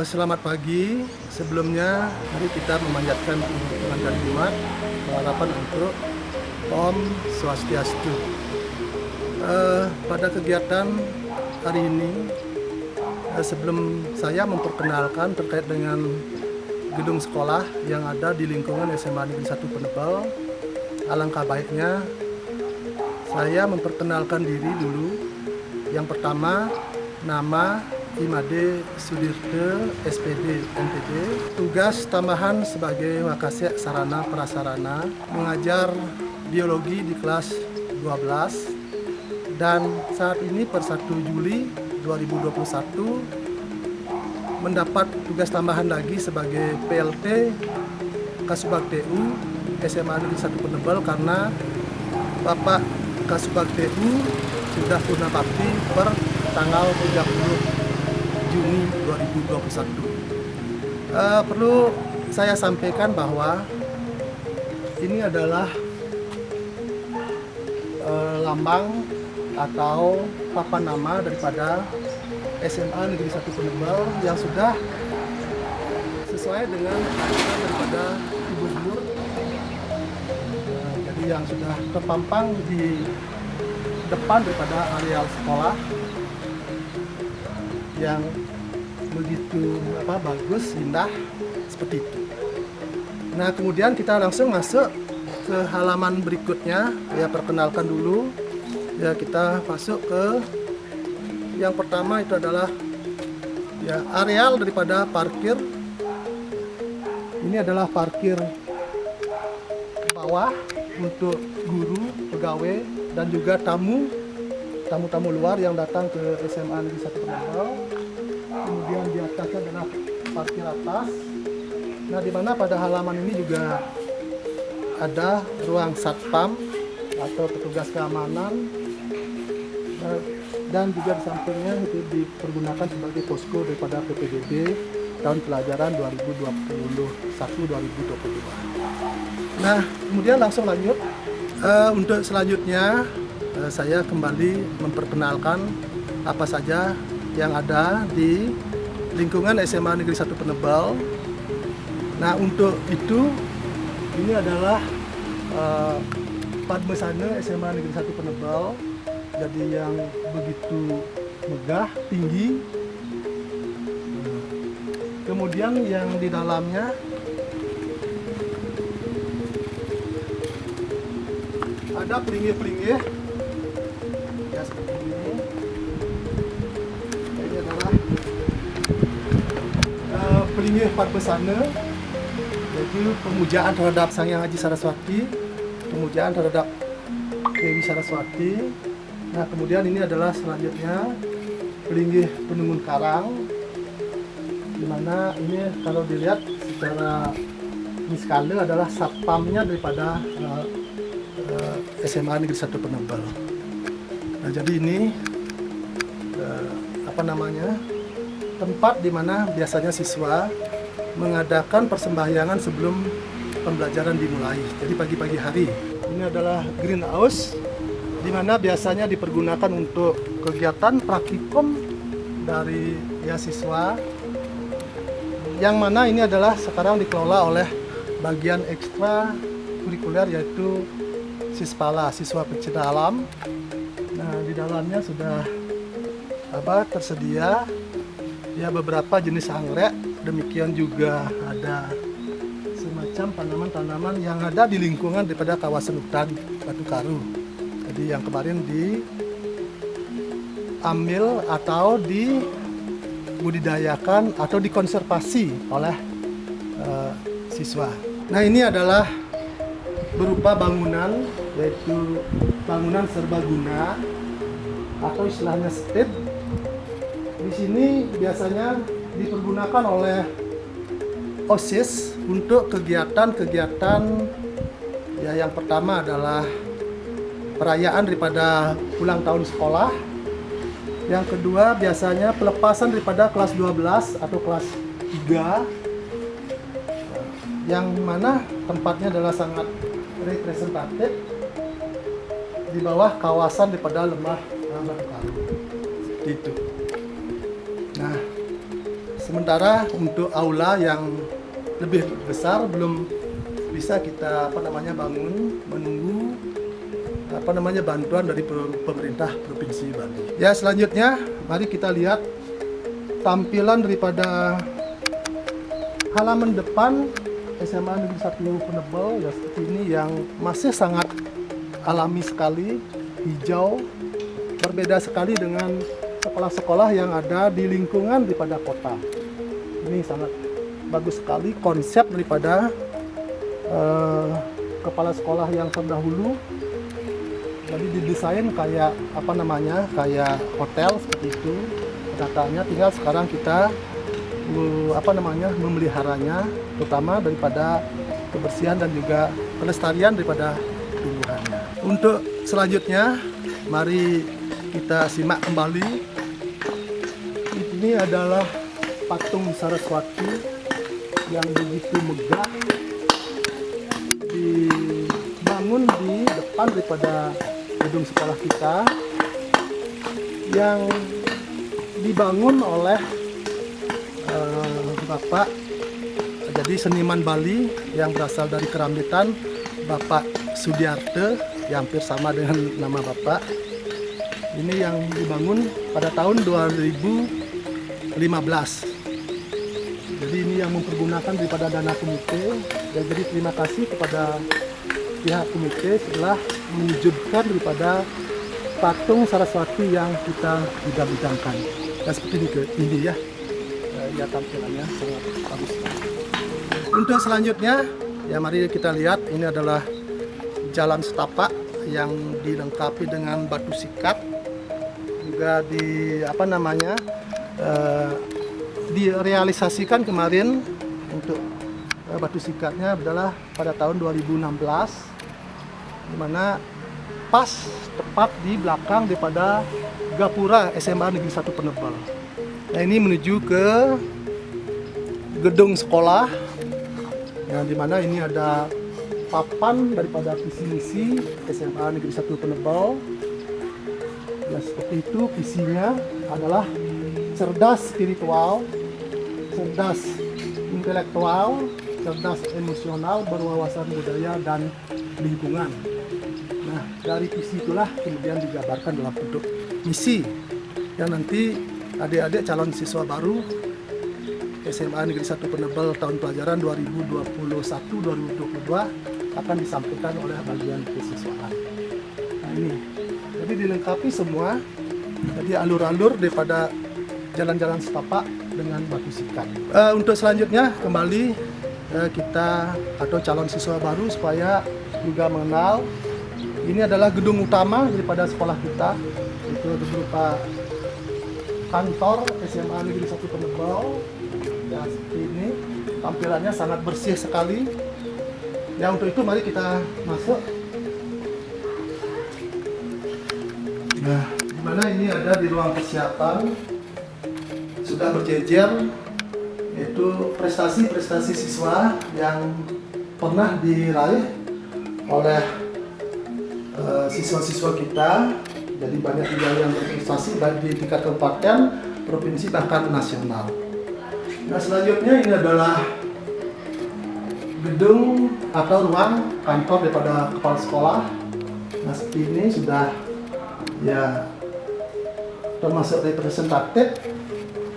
Selamat pagi. Sebelumnya, mari kita memanjatkan Tuhan dari Jumat, pengharapan untuk Om Swastiastu. Pada kegiatan hari ini, sebelum saya memperkenalkan terkait dengan gedung sekolah yang ada di lingkungan SMA Negeri 1 Penebal, alangkah baiknya saya memperkenalkan diri dulu. Yang pertama, nama Imade Sudirte, SPD, NPD. Tugas tambahan sebagai Wakasek Sarana Prasarana, mengajar biologi di kelas 12. Dan saat ini per 1 Juli 2021 mendapat tugas tambahan lagi sebagai PLT Kasubag TU SMA Negeri 1 Penebal karena Bapak Kasubag TU sudah purna bakti per tanggal 30 Juni 2021. Perlu saya sampaikan bahwa ini adalah lambang atau papan nama daripada SMA Negeri 1 Penebal yang sudah sesuai dengan aturan daripada Gubernur. Jadi yang sudah terpampang di depan daripada areal sekolah yang begitu bagus, indah seperti itu. Nah, kemudian kita langsung masuk ke halaman berikutnya. Ya, perkenalkan dulu. Ya, kita masuk ke yang pertama, itu adalah ya areal daripada parkir. Ini adalah parkir bawah untuk guru, pegawai, dan juga tamu luar yang datang ke SMA Negeri 1 Penebal. Kemudian di atasnya adalah parkir atas. Nah, di mana pada halaman ini juga ada ruang satpam atau petugas keamanan, dan juga di sampingnya itu dipergunakan sebagai posko daripada PPDB tahun pelajaran 2021-2022. Nah, kemudian langsung lanjut. Untuk selanjutnya saya kembali memperkenalkan apa saja yang ada di lingkungan SMA Negeri 1 Penebal. Nah, untuk itu ini adalah Padmesana SMA Negeri 1 Penebal. Jadi yang begitu megah, tinggi. Kemudian yang di dalamnya ada pelinggih-pelinggih ya seperti ini. Ini adalah pelinggih Padmesana, yaitu pemujaan terhadap Sang Hyang Haji Saraswati, pemujaan terhadap Dewi Saraswati. Nah, kemudian ini adalah selanjutnya pelinggih Penengun Karang, di mana ini kalau dilihat secara skala adalah satpamnya daripada SMA Negeri 1 Penebal. Nah, jadi ini tempat di mana biasanya siswa mengadakan persembahyangan sebelum pembelajaran dimulai. Jadi pagi-pagi hari. Ini adalah greenhouse, di mana biasanya dipergunakan untuk kegiatan praktikum dari siswa, yang mana ini adalah sekarang dikelola oleh bagian ekstra kurikuler, yaitu Sispala, siswa pecinta alam. Nah, di dalamnya sudah tersedia ya beberapa jenis anggrek, demikian juga ada semacam tanaman-tanaman yang ada di lingkungan daripada kawasan hutan Batu Karu. Jadi yang kemarin diambil atau dibudidayakan atau dikonservasi oleh siswa. Nah, ini adalah berupa bangunan, yaitu bangunan serbaguna atau istilahnya STIP. Di sini biasanya dipergunakan oleh OSIS untuk kegiatan-kegiatan ya, yang pertama adalah perayaan daripada ulang tahun sekolah. Yang kedua biasanya pelepasan daripada kelas 12 atau kelas 3, yang mana tempatnya adalah sangat representatif di bawah kawasan daripada lembah Batu Karu. Seperti itu. Nah, Sementara untuk aula yang lebih besar belum bisa kita bangun, menunggu bantuan dari pemerintah Provinsi Bali. Ya, selanjutnya mari kita lihat tampilan daripada halaman depan SMA Negeri 1 Penebel ya, seperti ini, yang masih sangat alami sekali, hijau, berbeda sekali dengan sekolah-sekolah yang ada di lingkungan daripada kota. Ini sangat bagus sekali konsep daripada kepala sekolah yang terdahulu. Jadi didesain kayak kayak hotel seperti itu. Datanya tinggal sekarang kita memeliharanya, terutama daripada kebersihan dan juga pelestarian daripada tumbuhannya. Untuk selanjutnya, mari kita simak kembali. Ini adalah patung Saraswati yang begitu megah, dibangun di depan daripada gedung sekolah kita, yang dibangun oleh Bapak, jadi seniman Bali yang berasal dari Kerambitan, Bapak Sudiarte, yang hampir sama dengan nama Bapak. Ini yang dibangun pada tahun 2015. Jadi ini yang mempergunakan daripada dana komite. Dan jadi terima kasih kepada pihak komite telah mewujudkan daripada patung Saraswati yang kita bidang-bidangkan. Dan seperti ini ya. Ya, tampilannya sangat bagus. Untuk selanjutnya, ya mari kita lihat, ini adalah jalan setapak yang dilengkapi dengan batu sikat, juga direalisasikan kemarin. Untuk batu sikatnya adalah pada tahun 2016, di mana pas tepat di belakang daripada gapura SMA Negeri 1 Penebel. Nah, ini menuju ke gedung sekolah, yang dimana ini ada papan daripada visi misi SMA Negeri 1 Penebel. Ya, seperti itu visinya adalah cerdas spiritual, cerdas intelektual, cerdas emosional, berwawasan budaya dan lingkungan. Nah, dari visi itulah kemudian dijabarkan dalam bentuk misi yang nanti adik-adik calon siswa baru SMA Negeri 1 Penebel tahun pelajaran 2021-2022 akan disampaikan oleh bagian kesiswaan. Nah, ini jadi dilengkapi semua, jadi alur-alur daripada jalan-jalan setapak dengan batu sikat. Untuk selanjutnya kembali kita atau calon siswa baru supaya juga mengenal, ini adalah gedung utama daripada sekolah kita, itu berupa kantor SMA Negeri 1 Penebel. Ya, seperti ini, tampilannya sangat bersih sekali. Ya, untuk itu mari kita masuk. Nah, dimana ini ada di ruang persiapan sudah berjejer, yaitu prestasi-prestasi siswa yang pernah diraih oleh siswa-siswa kita. Jadi banyak juga yang berprestasi baik di tingkat kabupaten, provinsi, bahkan nasional. Nah, selanjutnya ini adalah gedung atau ruang kantor daripada kepala sekolah. Nah, seperti ini sudah ya termasuk representatif,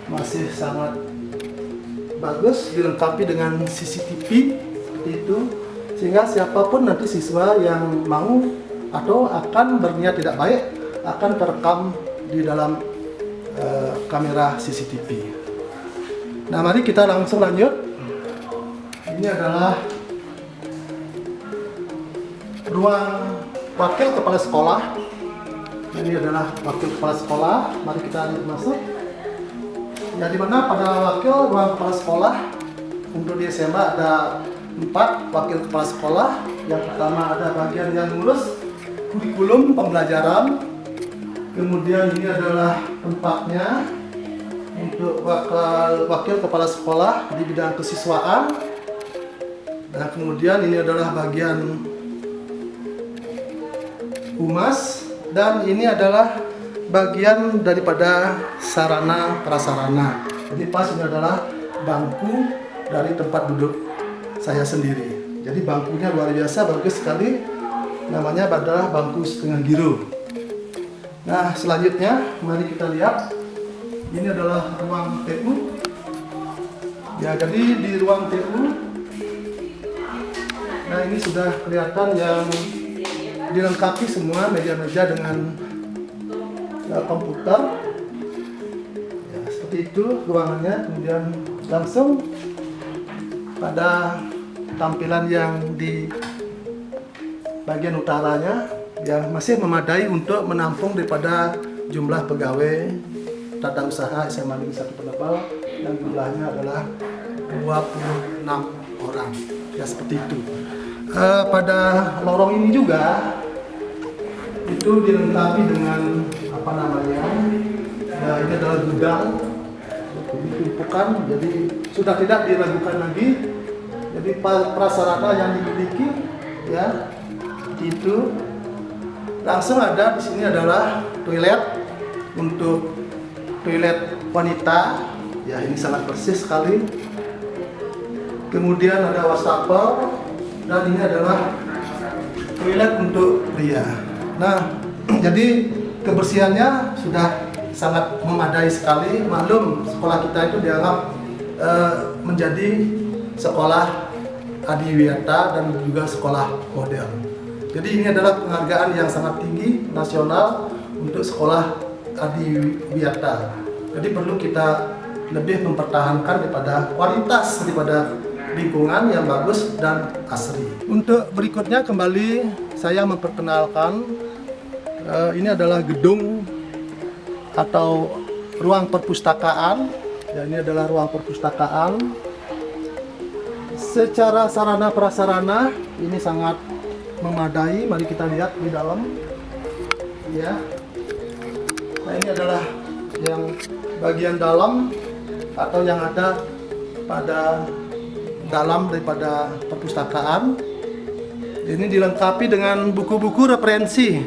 masih sangat bagus, dilengkapi dengan CCTV seperti itu, sehingga siapapun nanti siswa yang mau atau akan berniat tidak baik akan terekam di dalam kamera CCTV. Nah, mari kita langsung lanjut. Ini adalah ruang wakil kepala sekolah. Ini adalah wakil kepala sekolah. Mari kita masuk. Ya, di mana pada ruang kepala sekolah untuk di SMA ada 4 wakil kepala sekolah. Yang pertama ada bagian yang ngurus kurikulum pembelajaran. Kemudian ini adalah tempatnya untuk wakil kepala sekolah di bidang kesiswaan. Nah, kemudian ini adalah bagian humas, dan ini adalah bagian daripada sarana prasarana. Jadi pas ini adalah bangku dari tempat duduk saya sendiri. Jadi bangkunya luar biasa, bagus sekali. Namanya adalah bangku setengah giro. Nah, selanjutnya mari kita lihat. Ini adalah ruang TU. Ya, jadi di ruang TU, nah ini sudah kelihatan yang dilengkapi semua meja-meja dengan komputer. Ya, seperti itu ruangannya. Kemudian langsung pada tampilan yang di bagian utaranya yang masih memadai untuk menampung daripada jumlah pegawai tata usaha SMA Negeri 1 Penebel yang jumlahnya adalah 26 orang. Ya, seperti itu. Pada lorong ini juga itu dilengkapi dengan apa namanya? Ya, ini adalah gudang ditumpukan, jadi sudah tidak diragukan lagi. Jadi prasarana yang dimiliki ya itu langsung ada di sini adalah toilet untuk toilet wanita. Ya, ini sangat bersih sekali. Kemudian ada wastafel dan ini adalah toilet untuk pria. Nah, jadi kebersihannya sudah sangat memadai sekali. Maklum sekolah kita itu dianggap menjadi sekolah adiwiyata dan juga sekolah model. Jadi ini adalah penghargaan yang sangat tinggi nasional untuk sekolah adiwiyata. Jadi perlu kita lebih mempertahankan daripada kualitas daripada lingkungan yang bagus dan asri. Untuk berikutnya kembali saya memperkenalkan ini adalah gedung atau ruang perpustakaan. Ya, ini adalah ruang perpustakaan. Secara sarana prasarana ini sangat memadai. Mari kita lihat di dalam. Ya. Nah, ini adalah yang bagian dalam atau yang ada pada dalam daripada perpustakaan. Ini dilengkapi dengan buku-buku referensi.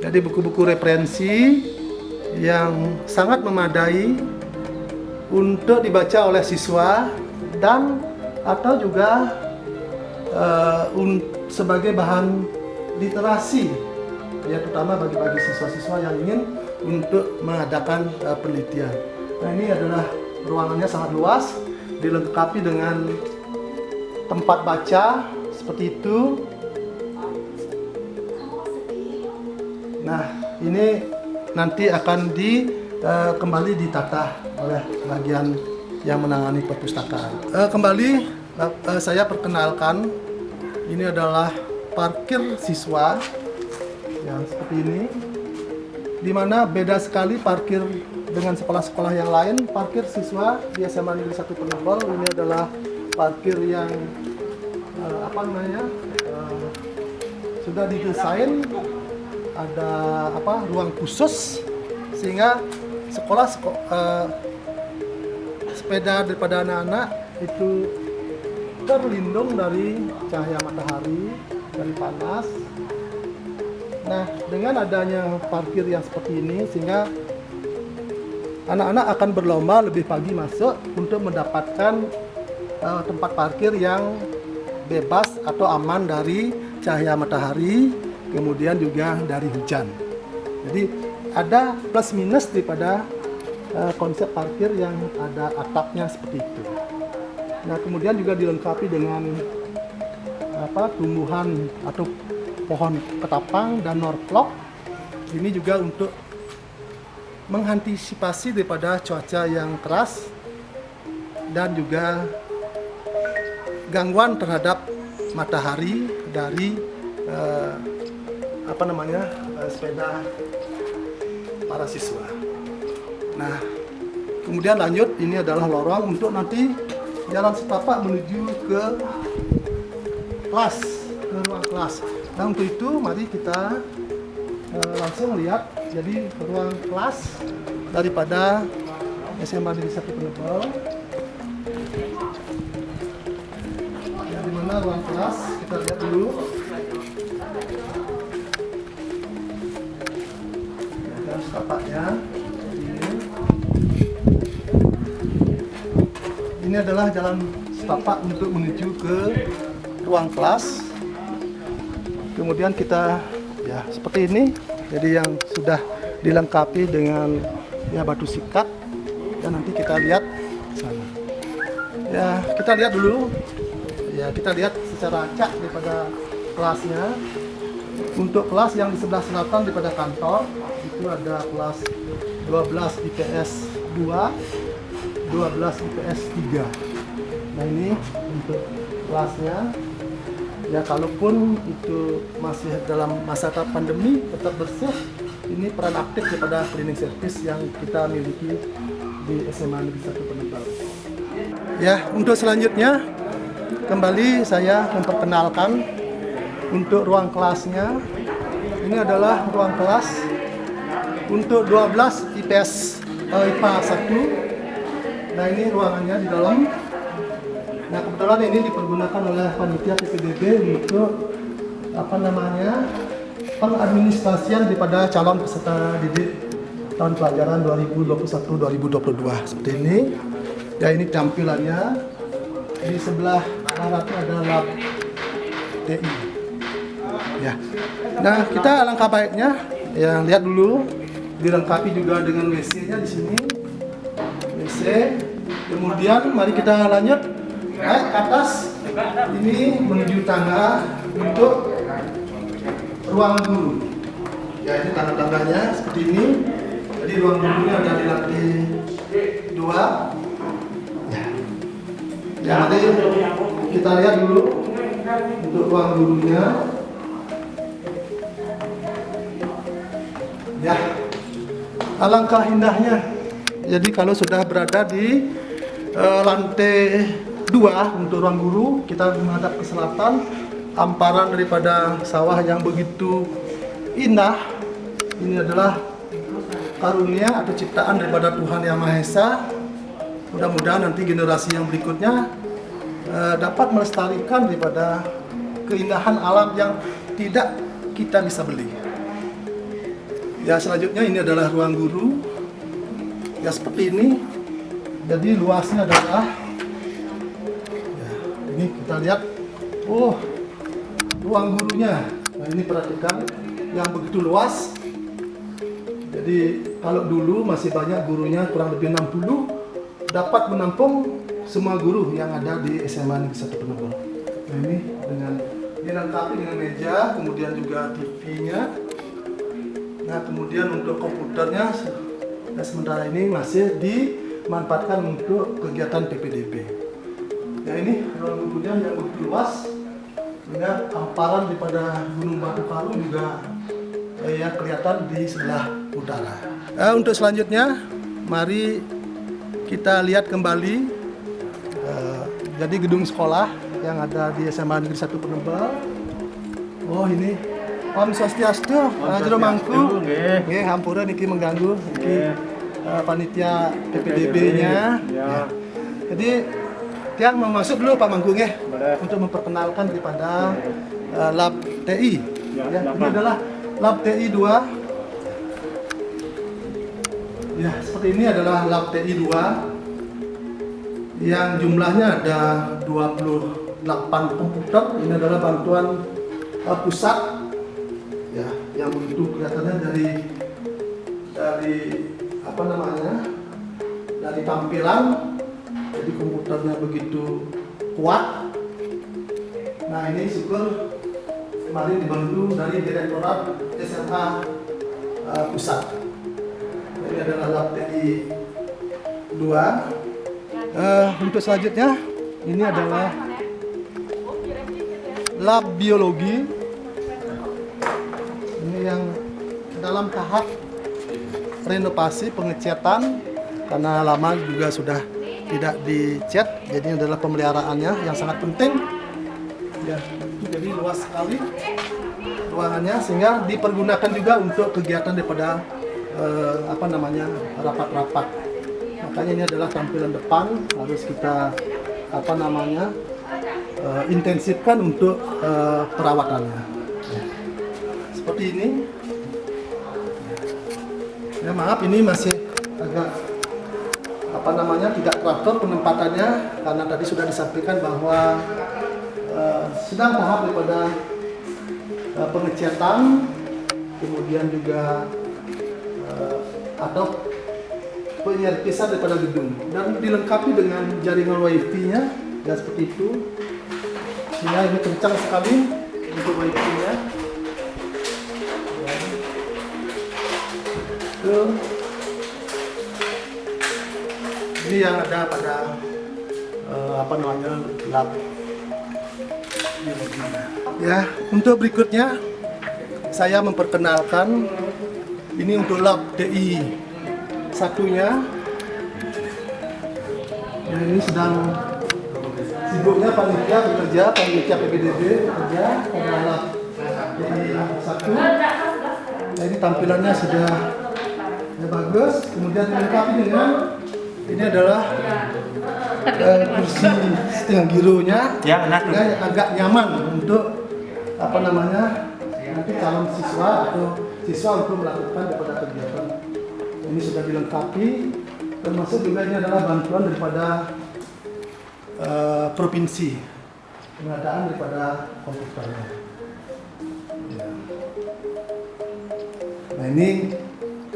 Jadi buku-buku referensi yang sangat memadai untuk dibaca oleh siswa dan atau juga sebagai bahan literasi, ya terutama bagi siswa-siswa yang ingin untuk mengadakan penelitian. Nah, ini adalah ruangannya sangat luas, dilengkapi dengan tempat baca seperti itu. Nah, ini nanti akan kembali ditata oleh bagian yang menangani perpustakaan. Kembali saya perkenalkan, ini adalah parkir siswa yang seperti ini, di mana beda sekali parkir dengan sekolah-sekolah yang lain. Parkir siswa di SMA Negeri 1 Penebel ini adalah parkir yang sudah didesain, ada ruang khusus sehingga sepeda daripada anak-anak itu terlindung dari cahaya matahari, dari panas. Nah, dengan adanya parkir yang seperti ini sehingga anak-anak akan berlomba lebih pagi masuk untuk mendapatkan tempat parkir yang bebas atau aman dari cahaya matahari, kemudian juga dari hujan. Jadi ada plus minus daripada konsep parkir yang ada atapnya seperti itu. Nah, kemudian juga dilengkapi dengan tumbuhan atau pohon ketapang dan norklok. Ini juga untuk mengantisipasi daripada cuaca yang keras dan juga gangguan terhadap matahari dari sepeda para siswa. Nah, kemudian lanjut, ini adalah lorong untuk nanti jalan setapak menuju ke kelas, ke ruang kelas. Nah, untuk itu mari kita langsung lihat jadi ruang kelas daripada SMA Negeri 1 Penebel. Ya, di mana ruang kelas kita lihat dulu. Ya, setapaknya ini. ini adalah jalan setapak untuk menuju ke ruang kelas. Kemudian kita ya seperti ini, jadi yang sudah dilengkapi dengan ya batu sikat. Dan nanti kita lihat sana. Ya kita lihat dulu. Ya kita lihat secara acak daripada kelasnya. Untuk kelas yang di sebelah selatan daripada kantor itu ada kelas 12 IPS 2, 12 IPS 3. Nah ini untuk kelasnya. Ya kalaupun itu masih dalam masa pandemi tetap bersih, ini peran aktif daripada cleaning service yang kita miliki di SMA Negeri 1 Penebal. Ya untuk selanjutnya kembali saya memperkenalkan untuk ruang kelasnya. Ini adalah ruang kelas untuk 12 IPS IPA 1. Nah ini ruangannya di dalam. Nah kebetulan ini dipergunakan oleh panitia PPDB untuk pengadministrasian daripada calon peserta didik tahun pelajaran 2021-2022 seperti ini. Ya ini tampilannya. Di sebelah baratnya ada lab TI. Ya. Nah kita alangkah baiknya ya lihat dulu, dilengkapi juga dengan WC-nya di sini. WC. Kemudian mari kita lanjut naik ke atas. Ini menuju tangga untuk ruang guru. Ya ini tangga-tangganya seperti ini. Jadi ruang gurunya ada di lantai 2. Ya nanti kita lihat dulu untuk ruang gurunya. Ya alangkah indahnya. Jadi kalau sudah berada di lantai 2 untuk ruang guru, kita menghadap ke selatan, hamparan daripada sawah yang begitu indah. Ini adalah karunia atau ciptaan daripada Tuhan Yang Maha Esa. Mudah-mudahan nanti generasi yang berikutnya dapat melestarikan daripada keindahan alam yang tidak kita bisa beli. Ya selanjutnya ini adalah ruang guru. Ya seperti ini. Jadi luasnya adalah ya, ini kita lihat. Oh, ruang gurunya. Nah ini perhatikan yang begitu luas. Jadi kalau dulu masih banyak gurunya, kurang lebih 60, dapat menampung semua guru yang ada di SMA Negeri 1 Penebal. Nah ini dengan dilengkapi dengan meja, kemudian juga TV-nya. Nah kemudian untuk komputernya, nah, sementara ini masih dimanfaatkan untuk kegiatan PPDB. Ya ini ruang gurunya yang begitu luas, sehingga hamparan daripada Gunung Batu Karu juga ya kelihatan di sebelah utara. Untuk selanjutnya, mari kita lihat kembali jadi gedung sekolah yang ada di SMA Negeri 1 Penebal. Oh ini Om Swastiastu, Jero Mangku. Nggih, hampura niki mengganggu niki panitia PPDB-nya. Ya. Jadi Tiang mau masuk dulu Pak Mangku nggih untuk memperkenalkan daripada lab TI. Ya, ini adalah lab TI 2. Ya, seperti ini adalah lab TI 2 yang jumlahnya ada 28 komputer. Ini adalah bantuan pusat ya, yang begitu kelihatannya dari tampilan. Jadi komputernya begitu kuat. Nah ini syukur kemarin dibantu dari Direktorat SMA Pusat. Ini adalah lab TI 2. Untuk selanjutnya ini adalah lab biologi. Ini yang dalam tahap renovasi pengecatan karena lama juga sudah tidak dicat, jadi ini adalah pemeliharaannya yang sangat penting. Ya, jadi luas sekali ruangannya sehingga dipergunakan juga untuk kegiatan daripada rapat-rapat. Makanya ini adalah tampilan depan, harus kita intensifkan untuk perawatannya. Ya. Seperti ini. Ya maaf ini masih agak tidak teratur penempatannya, karena tadi sudah disampaikan bahwa sedang tahap daripada pengecatan, kemudian juga atau penyerpisan daripada gedung, dan dilengkapi dengan jaringan wifi-nya dan seperti itu. Sehingga ini kencang sekali untuk wifi-nya. Ini yang ada pada lab. Ya, untuk berikutnya saya memperkenalkan ini untuk lab TI satunya. Ya, ini sedang sibuknya panitia bekerja, panitia PBDB bekerja pada lab TI 1. Nah, ini tampilannya sudah bagus, kemudian dilengkapi dengan ini adalah kursi setengah gironya yang agak nyaman untuk nanti calon siswa atau siswa untuk melakukan daripada kegiatan. Ini sudah dilengkapi, termasuk juga ini adalah bantuan daripada provinsi, pengadaan daripada komputernya. Ya. Nah, ini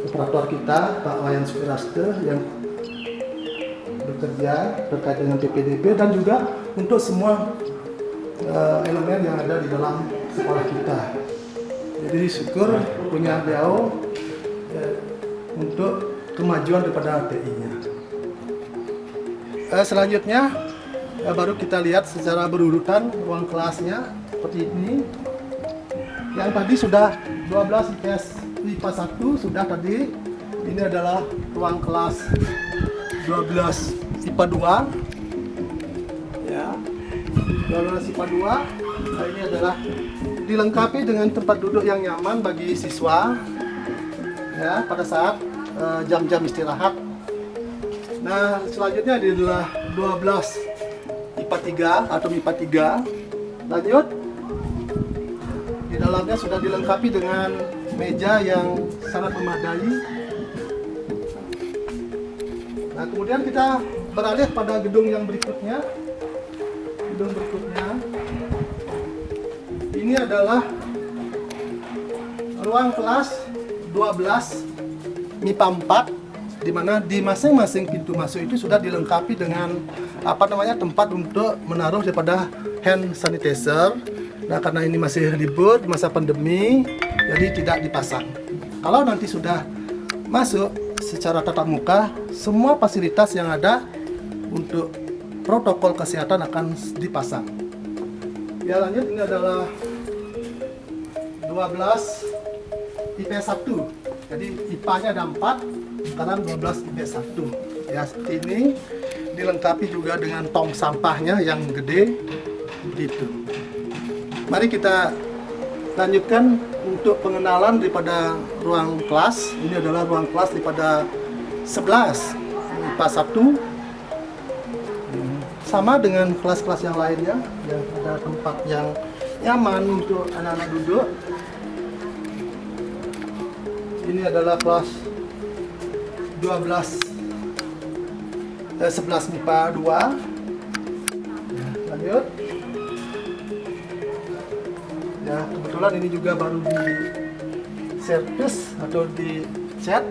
operator kita Pak Wayan Sukiraste yang bekerja terkait dengan PPDB dan juga untuk semua elemen yang ada di dalam sekolah kita. Jadi syukur punya beliau untuk kemajuan daripada TI-nya. Selanjutnya baru kita lihat secara berurutan ruang kelasnya seperti ini. Yang tadi sudah 12 IPS IPA 1 sudah tadi. Ini adalah ruang kelas 12 IPA 2. Ya. 12 IPA 2. Nah, ini adalah dilengkapi dengan tempat duduk yang nyaman bagi siswa. Ya, pada saat jam-jam istirahat. Nah, selanjutnya adalah 12 IPA 3 atau MIPA 3. Lanjut. Di dalamnya sudah dilengkapi dengan meja yang sangat memadai. Nah, kemudian kita beralih pada gedung yang berikutnya. Gedung berikutnya. Ini adalah ruang kelas 12 MIPA 4, di mana di masing-masing pintu masuk itu sudah dilengkapi dengan tempat untuk menaruh daripada hand sanitizer. Nah, karena ini masih libur masa pandemi, jadi tidak dipasang. Kalau nanti sudah masuk secara tatap muka, semua fasilitas yang ada untuk protokol kesehatan akan dipasang. Ya, lanjut, ini adalah 12 IPS 1. Jadi IPA-nya ada 4, sekarang 12 IPS 1. Ya, seperti ini. Dilengkapi juga dengan tong sampahnya yang gede. Begitu. Mari kita lanjutkan untuk pengenalan daripada ruang kelas. Ini adalah ruang kelas daripada 11 IPA 1. Sama dengan kelas-kelas yang lainnya, yang ada tempat yang nyaman untuk anak-anak duduk. Ini adalah kelas 11 MIPA 2. Lanjut. Ya, kebetulan ini juga baru di servis atau di cat.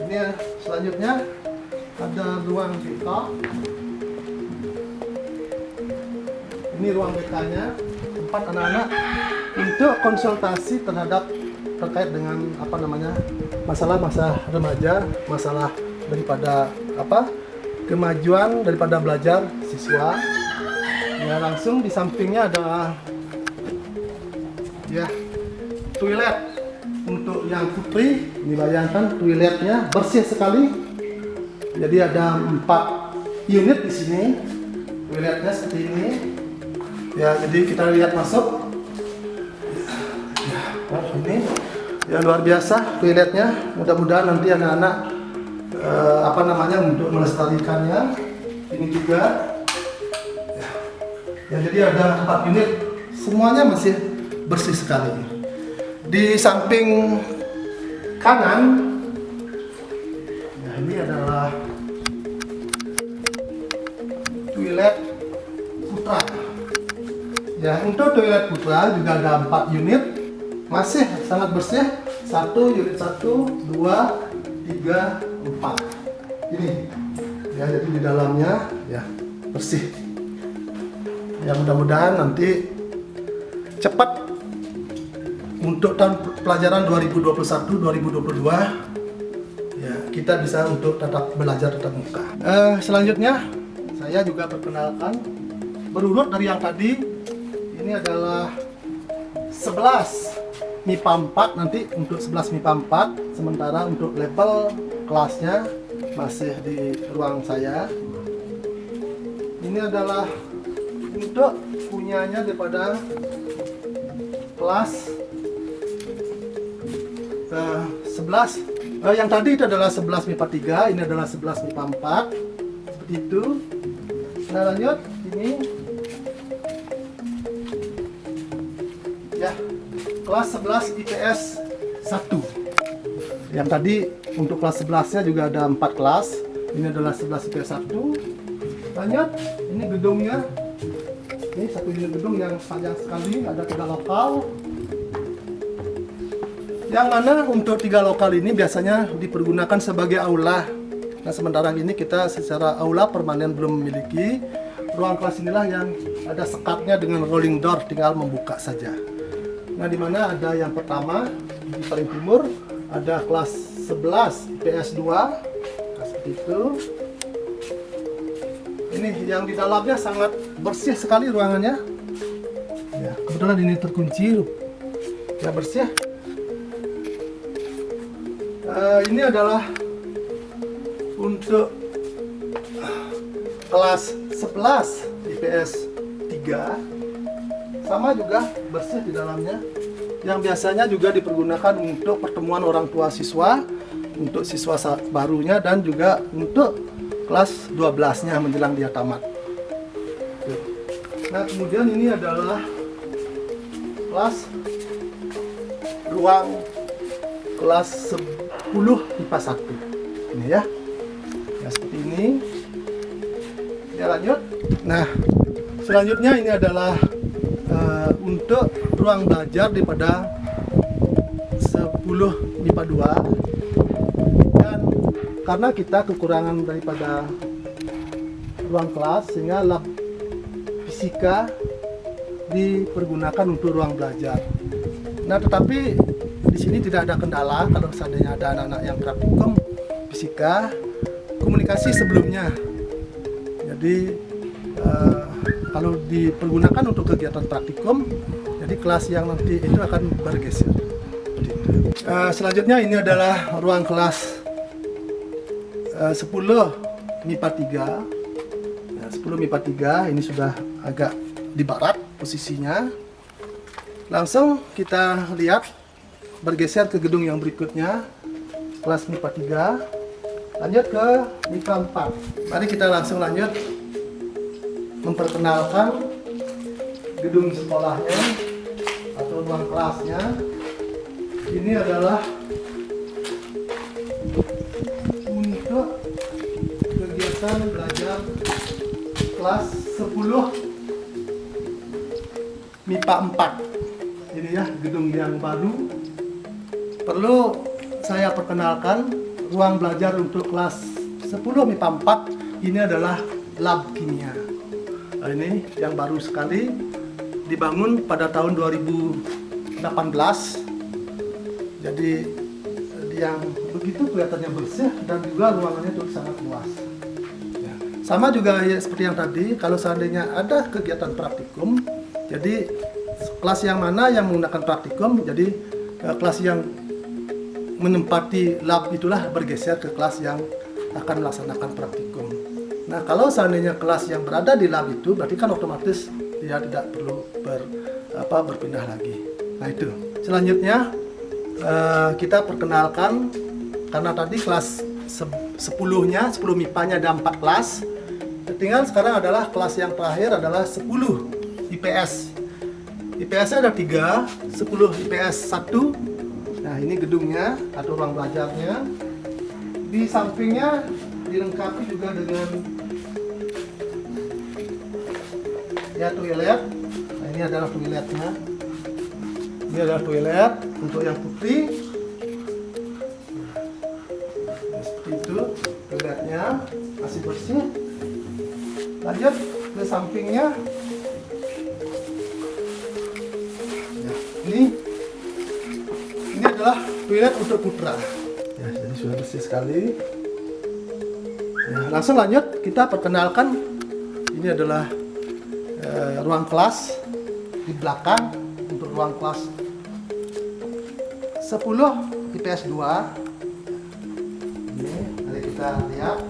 Ini selanjutnya ada ruang BK. Ini ruang BK-nya, tempat anak-anak untuk konsultasi terkait dengan masalah remaja, masalah daripada kemajuan daripada belajar siswa. Ya, langsung di sampingnya ada ya toilet untuk yang putri. Ini bayangkan toiletnya bersih sekali. Jadi ada 4 unit di sini. Toiletnya seperti ini. Ya, jadi kita lihat masuk. Ini ya, luar biasa toiletnya. Mudah-mudahan nanti anak-anak untuk melestarikannya. Ini juga ya, jadi ada 4 unit, semuanya masih bersih sekali. Di samping kanan toilet putra. Ya, untuk toilet putra juga ada 4 unit, masih sangat bersih. 1 unit 1, 2, 3, 4. Ini ya, jadi di dalamnya ya bersih. Ya, mudah-mudahan nanti cepat untuk tahun pelajaran 2021-2022 ya kita bisa untuk tetap belajar tatap muka. Selanjutnya saya juga perkenalkan berurut dari yang tadi. Ini adalah 11 MIPA 4 nanti untuk 11 MIPA 4, sementara untuk level kelasnya masih di ruang saya. Ini adalah untuk punyanya daripada kelas 11. Yang tadi itu adalah 11 MIPA 3, ini adalah 11 MIPA 4. Seperti itu. Nah, lanjut ini ya, kelas 11 IPS 1. Yang tadi untuk kelas 11-nya juga ada 4 kelas. Ini adalah 11 IPS 1. Lanjut, ini gedungnya. Ini satu unit gedung yang panjang sekali, ada 3 lokal. Yang mana untuk 3 lokal ini biasanya dipergunakan sebagai aula. Nah, sementara ini kita secara aula permanen belum memiliki. Ruang kelas inilah yang ada sekatnya dengan rolling door, tinggal membuka saja. Nah, di mana ada yang pertama di paling timur ada kelas 11 IPS 2. Nah, seperti itu. Ini yang di dalamnya sangat bersih sekali ruangannya. Ya, kebetulan ini terkunci. Ya, bersih. Ini adalah untuk kelas 11 IPS 3, sama juga bersih di dalamnya, yang biasanya juga dipergunakan untuk pertemuan orang tua siswa, untuk siswa barunya, dan juga untuk kelas 12-nya menjelang dia tamat. Nah, kemudian ini adalah kelas ruang kelas 10 IPA 1. Ini ya. Ya, seperti ini. Ya, lanjut. Nah, selanjutnya ini adalah untuk ruang belajar daripada 10 MIPA 2. Dan karena kita kekurangan daripada ruang kelas, sehingga lab fisika dipergunakan untuk ruang belajar. Nah, tetapi di sini tidak ada kendala kalau seandainya ada anak-anak yang praktikum fisika, komunikasi sebelumnya. Jadi kalau dipergunakan untuk kegiatan praktikum, jadi kelas yang nanti itu akan bergeser. Selanjutnya ini adalah ruang kelas 10 MIPA 3. Nah, 10 MIPA 3 ini sudah agak di barat posisinya. Langsung kita lihat, bergeser ke gedung yang berikutnya, kelas MIPA 3. Lanjut ke MIPA 4. Mari kita langsung lanjut memperkenalkan gedung sekolahnya atau ruang kelasnya. Ini adalah untuk kegiatan belajar kelas 10 MIPA 4. Ini ya, gedung yang baru. Perlu saya perkenalkan, ruang belajar untuk kelas 10 MIPA 4 ini adalah lab kimia. Nah, ini yang baru sekali, dibangun pada tahun 2018. Jadi yang begitu kelihatannya bersih dan juga ruangannya itu sangat luas. Ya. Sama juga ya, seperti yang tadi, kalau seandainya ada kegiatan praktikum, jadi kelas yang mana yang menggunakan praktikum, jadi kelas yang menempati lab itulah bergeser ke kelas yang akan melaksanakan praktikum. Nah, kalau seandainya kelas yang berada di lab itu, berarti kan otomatis dia tidak perlu berpindah lagi. Nah, itu. Selanjutnya kita perkenalkan, karena tadi kelas 10-nya, 10 MIPA-nya ada 4 kelas. Tinggal sekarang adalah kelas yang terakhir adalah 10 IPS. IPS-nya ada 3, 10 IPS 1. Nah, ini gedungnya atau ruang belajarnya. Di sampingnya dilengkapi juga dengan ya toilet. Nah, ini adalah toiletnya. Ini adalah toilet untuk yang putri. Nah, seperti itu toiletnya, masih bersih. Lanjut ke sampingnya. Ya, ini adalah toilet untuk putra. Ya, jadi sudah bersih sekali. Ya, langsung lanjut, kita perkenalkan. Ini adalah ruang kelas di belakang untuk ruang kelas 10 IPS 2. Ini mari kita lihat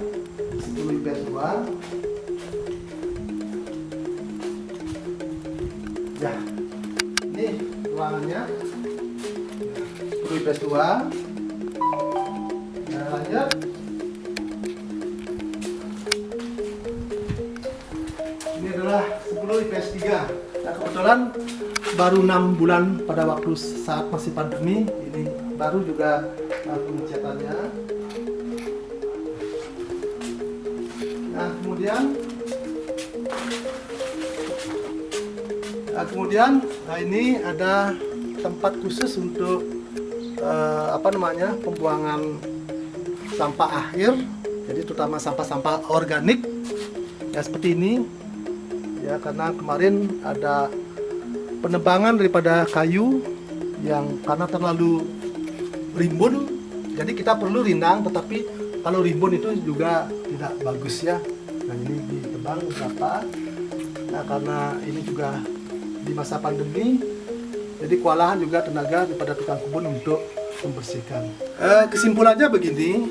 10 IPS 2. Ya, ini ruangannya 10 IPS 2. Nah, lanjut. Ini adalah 10 IPS 3. Nah, kebetulan baru 6 bulan pada waktu saat masih pandemi. Ini baru juga pengecatannya. Nah, kemudian ini ada tempat khusus untuk pembuangan sampah akhir. Jadi terutama sampah-sampah organik. Ya seperti ini. Ya, karena kemarin ada penebangan daripada kayu yang karena terlalu rimbun, jadi kita perlu rindang, tetapi kalau rimbun itu juga tidak bagus ya. Nah, ini ditebang beberapa. Nah, karena ini juga di masa pandemi, jadi kewalahan juga tenaga daripada tukang kebun untuk membersihkan. Kesimpulannya begini,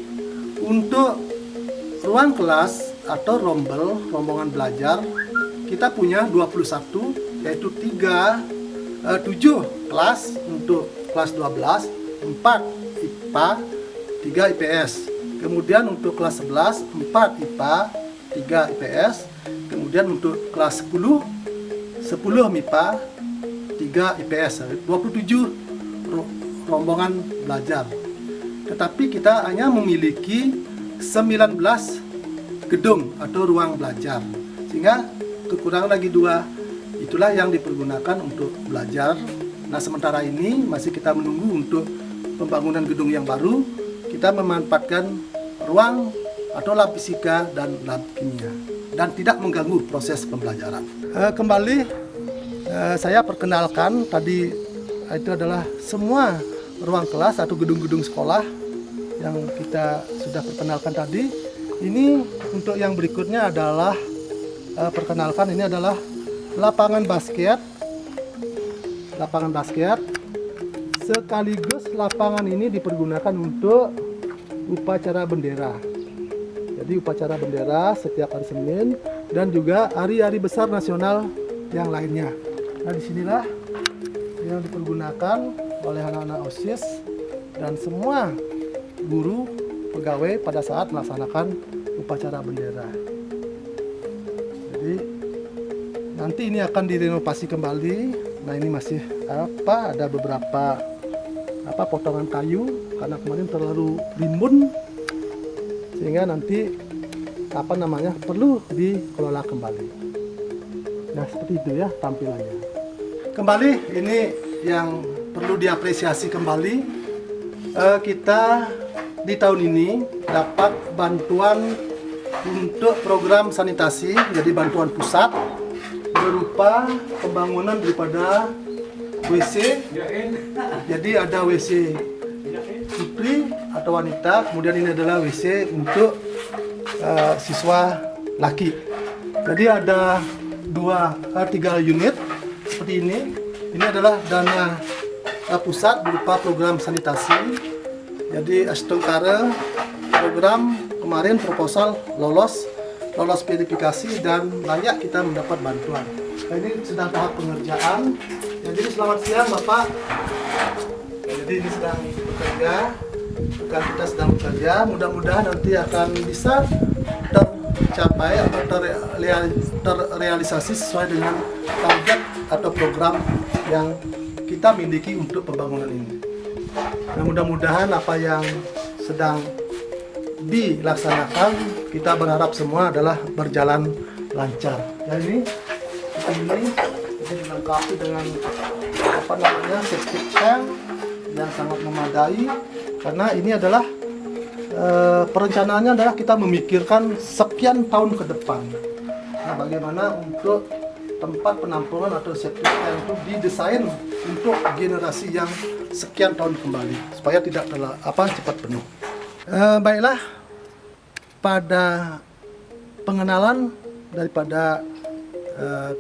untuk ruang kelas atau rombongan belajar, kita punya 21, yaitu 7 kelas untuk kelas 12, 4 IPA, 3 IPS. Kemudian untuk kelas 11, 4 IPA, 3 IPS. Kemudian untuk kelas 10 MIPA, 3 IPS. 27 rombongan belajar. Tetapi kita hanya memiliki 19 gedung atau ruang belajar. Sehingga kekurangan lagi 2, itulah yang dipergunakan untuk belajar. Nah, sementara ini masih kita menunggu untuk pembangunan gedung yang baru. Kita memanfaatkan ruang atau lab fisika dan lab kimia dan tidak mengganggu proses pembelajaran. Kembali saya perkenalkan tadi, itu adalah semua ruang kelas atau gedung-gedung sekolah yang kita sudah perkenalkan tadi. Ini untuk yang berikutnya adalah perkenalkan, ini adalah lapangan basket sekaligus lapangan ini dipergunakan untuk upacara bendera. Jadi upacara bendera setiap hari Senin dan juga hari-hari besar nasional yang lainnya. Nah, disinilah yang dipergunakan oleh anak-anak OSIS dan semua guru pegawai pada saat melaksanakan upacara bendera. Jadi nanti ini akan direnovasi kembali. Nah, ini masih ada beberapa potongan kayu karena kemarin terlalu rimbun, sehingga nanti perlu dikelola kembali. Nah, seperti itu ya tampilannya. Kembali ini yang perlu diapresiasi kembali, kita di tahun ini dapat bantuan untuk program sanitasi, jadi bantuan pusat berupa pembangunan daripada WC. Jadi ada WC putri atau wanita, kemudian ini adalah WC untuk siswa laki. Jadi ada 3 unit seperti ini. Ini adalah dana pusat berupa program sanitasi. Jadi Astungkara program kemarin proposal lolos verifikasi dan layak kita mendapat bantuan. Nah, ini sedang tahap pengerjaan. Ya, jadi selamat siang Bapak. Jadi ini sedang bekerja, rekan kita sedang bekerja. Mudah-mudahan nanti akan bisa tercapai atau terrealisasi sesuai dengan target atau program yang kita miliki untuk pembangunan ini. Nah, mudah-mudahan apa yang sedang dilaksanakan, kita berharap semua adalah berjalan lancar. Ya, ini ini dilengkapi dengan septic tank yang sangat memadai, karena ini adalah perencanaannya adalah kita memikirkan sekian tahun ke depan. Nah, bagaimana untuk tempat penampungan atau septic tank itu didesain untuk generasi yang sekian tahun kembali supaya tidak cepat penuh. Baiklah, pada pengenalan daripada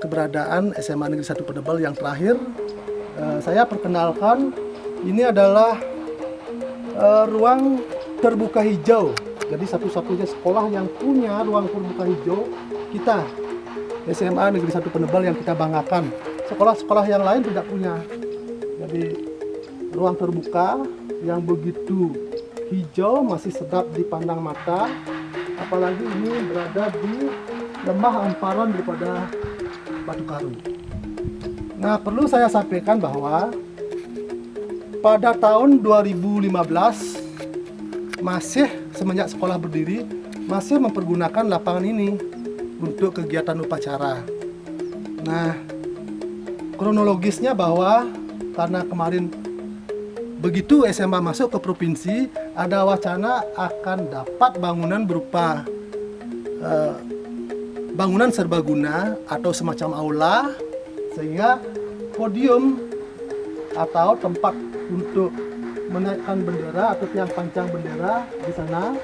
keberadaan SMA Negeri 1 Penebel yang terakhir, saya perkenalkan ini adalah ruang terbuka hijau. Jadi satu-satunya sekolah yang punya ruang terbuka hijau kita, SMA Negeri 1 Penebel, yang kita banggakan. Sekolah-sekolah yang lain tidak punya. Jadi ruang terbuka yang begitu hijau, masih sedap dipandang mata, apalagi ini berada di lembah hamparan daripada Batu Karu. Nah, perlu saya sampaikan bahwa pada tahun 2015 masih semenjak sekolah berdiri masih mempergunakan lapangan ini untuk kegiatan upacara. Nah, kronologisnya bahwa karena kemarin begitu SMA masuk ke provinsi, ada wacana akan dapat bangunan berupa bangunan serbaguna atau semacam aula, sehingga podium atau tempat untuk menaikkan bendera atau tiang pancang bendera di sana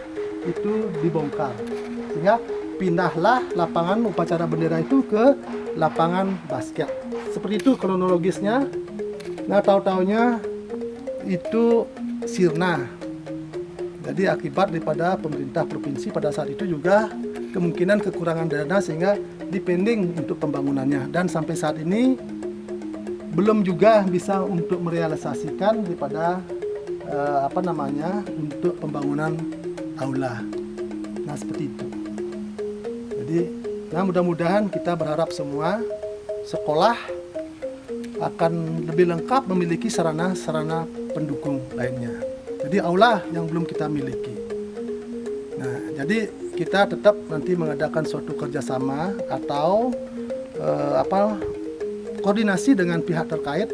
itu dibongkar, sehingga pindahlah lapangan upacara bendera itu ke lapangan basket. Seperti itu kronologisnya. Nah, tahu-taunya itu sirna. Jadi akibat daripada pemerintah provinsi pada saat itu juga kemungkinan kekurangan dana sehingga dipending untuk pembangunannya, dan sampai saat ini belum juga bisa untuk merealisasikan daripada untuk pembangunan aula. Nah, seperti itu. Jadi, mudah-mudahan kita berharap semua sekolah akan lebih lengkap memiliki sarana-sarana pendukung lainnya. Jadi aula yang belum kita miliki. Nah, jadi kita tetap nanti mengadakan suatu kerjasama atau koordinasi dengan pihak terkait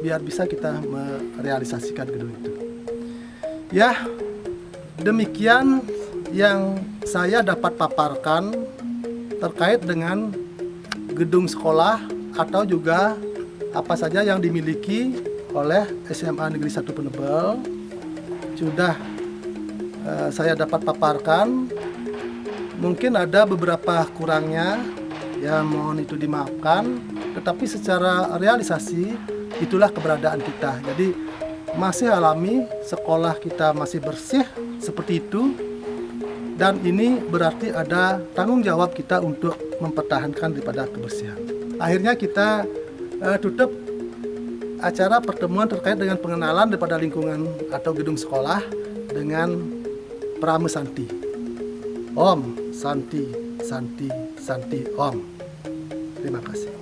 biar bisa kita merealisasikan gedung itu. Ya, demikian yang saya dapat paparkan terkait dengan gedung sekolah atau juga apa saja yang dimiliki oleh SMA Negeri 1 Penebel. Sudah saya dapat paparkan. Mungkin ada beberapa kurangnya, ya mohon itu dimaafkan. Tetapi secara realisasi itulah keberadaan kita. Jadi masih alami, sekolah kita masih bersih seperti itu. Dan ini berarti ada tanggung jawab kita untuk mempertahankan daripada kebersihan. Akhirnya kita tutup acara pertemuan terkait dengan pengenalan daripada lingkungan atau gedung sekolah dengan Prame Santi. Om Santi, Santi, Santi, Om. Terima kasih.